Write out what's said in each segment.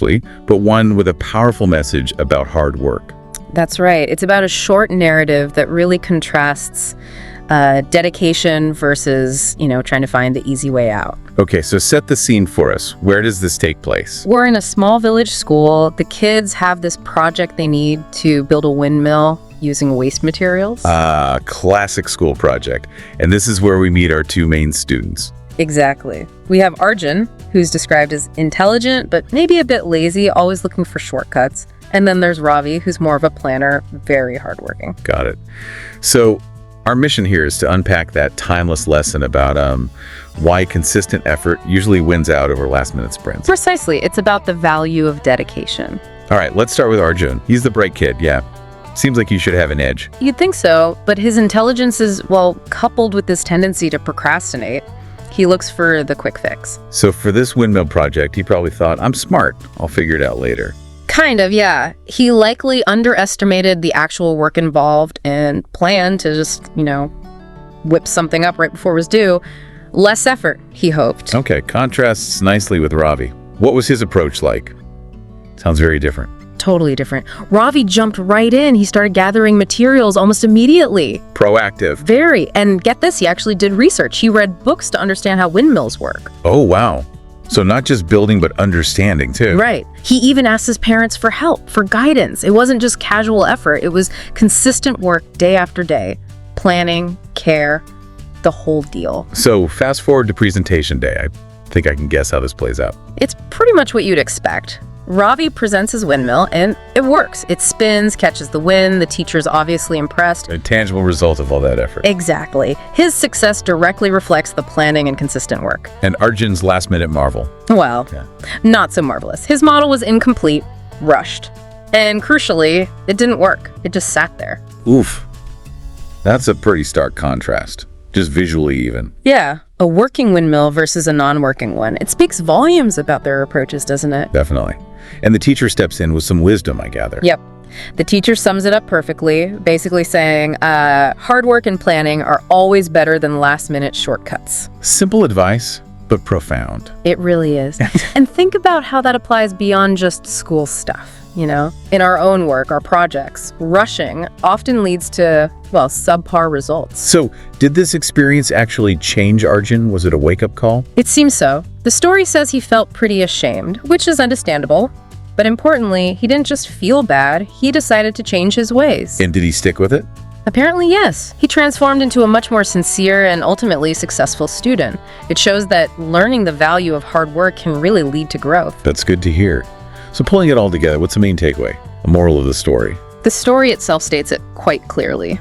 actually, but one with a powerful message about hard work. That's right. It's about a short narrative that really contrasts dedication versus, trying to find the easy way out. Okay, so set the scene for us. Where does this take place? We're in a small village school. The kids have this project they need to build a windmill using waste materials. Classic school project. And this is where we meet our two main students. Exactly. We have Arjun, who's described as intelligent, but maybe a bit lazy, always looking for shortcuts. And then there's Ravi, who's more of a planner, very hardworking. Got it. So our mission here is to unpack that timeless lesson about why consistent effort usually wins out over last-minute sprints. Precisely. It's about the value of dedication. All right, let's start with Arjun. He's the bright kid, yeah. Seems like you should have an edge. You'd think so, but his intelligence is, coupled with this tendency to procrastinate. He looks for the quick fix. So for this windmill project, he probably thought, I'm smart. I'll figure it out later. Kind of, yeah. He likely underestimated the actual work involved and planned to just, whip something up right before it was due. Less effort, he hoped. Okay, contrasts nicely with Ravi. What was his approach like? Sounds very different. Totally different. Ravi jumped right in. He started gathering materials almost immediately. Proactive. Very. And get this, he actually did research. He read books to understand how windmills work. Oh, wow. So not just building, but understanding, too. Right. He even asked his parents for help, for guidance. It wasn't just casual effort. It was consistent work day after day. Planning, care, the whole deal. So fast forward to presentation day. I think I can guess how this plays out. It's pretty much what you'd expect. Ravi presents his windmill, and it works. It spins, catches the wind. The teacher's obviously impressed. A tangible result of all that effort. Exactly. His success directly reflects the planning and consistent work. And Arjun's last-minute marvel. Well, not so marvelous. His model was incomplete, rushed. And crucially, it didn't work. It just sat there. Oof. That's a pretty stark contrast. Just visually even. Yeah, a working windmill versus a non-working one. It speaks volumes about their approaches, doesn't it? Definitely. And the teacher steps in with some wisdom, I gather. Yep. The teacher sums it up perfectly, basically saying hard work and planning are always better than last-minute shortcuts. Simple advice, but profound. It really is. And think about how that applies beyond just school stuff. In our own work, our projects, rushing often leads to, subpar results. So, did this experience actually change Arjun? Was it a wake-up call? It seems so. The story says he felt pretty ashamed, which is understandable. But importantly, he didn't just feel bad, he decided to change his ways. And did he stick with it? Apparently, yes. He transformed into a much more sincere and ultimately successful student. It shows that learning the value of hard work can really lead to growth. That's good to hear. So pulling it all together, what's the main takeaway? A moral of the story? The story itself states it quite clearly.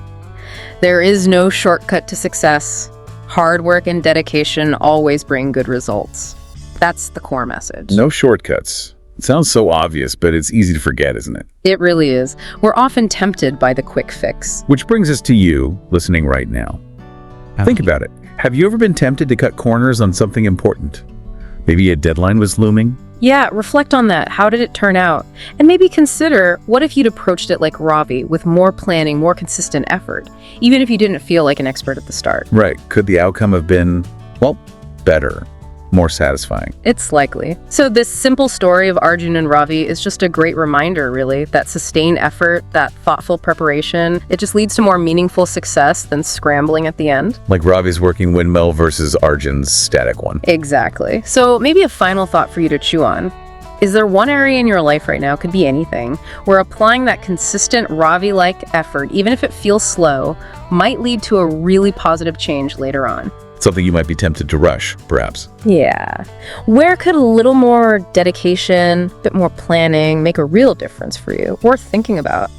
There is no shortcut to success. Hard work and dedication always bring good results. That's the core message. No shortcuts. It sounds so obvious, but it's easy to forget, isn't it? It really is. We're often tempted by the quick fix. Which brings us to you, listening right now. Think about it. Have you ever been tempted to cut corners on something important? Maybe a deadline was looming? Yeah, reflect on that. How did it turn out? And maybe consider, what if you'd approached it like Ravi, with more planning, more consistent effort, even if you didn't feel like an expert at the start? Right. Could the outcome have been, better, more satisfying? It's likely. So this simple story of Arjun and Ravi is just a great reminder, really, that sustained effort, that thoughtful preparation, it just leads to more meaningful success than scrambling at the end. Like Ravi's working windmill versus Arjun's static one. Exactly. So maybe a final thought for you to chew on. Is there one area in your life right now, could be anything, where applying that consistent Ravi-like effort, even if it feels slow, might lead to a really positive change later on? Something you might be tempted to rush, perhaps. Yeah. Where could a little more dedication, a bit more planning make a real difference for you? Worth thinking about.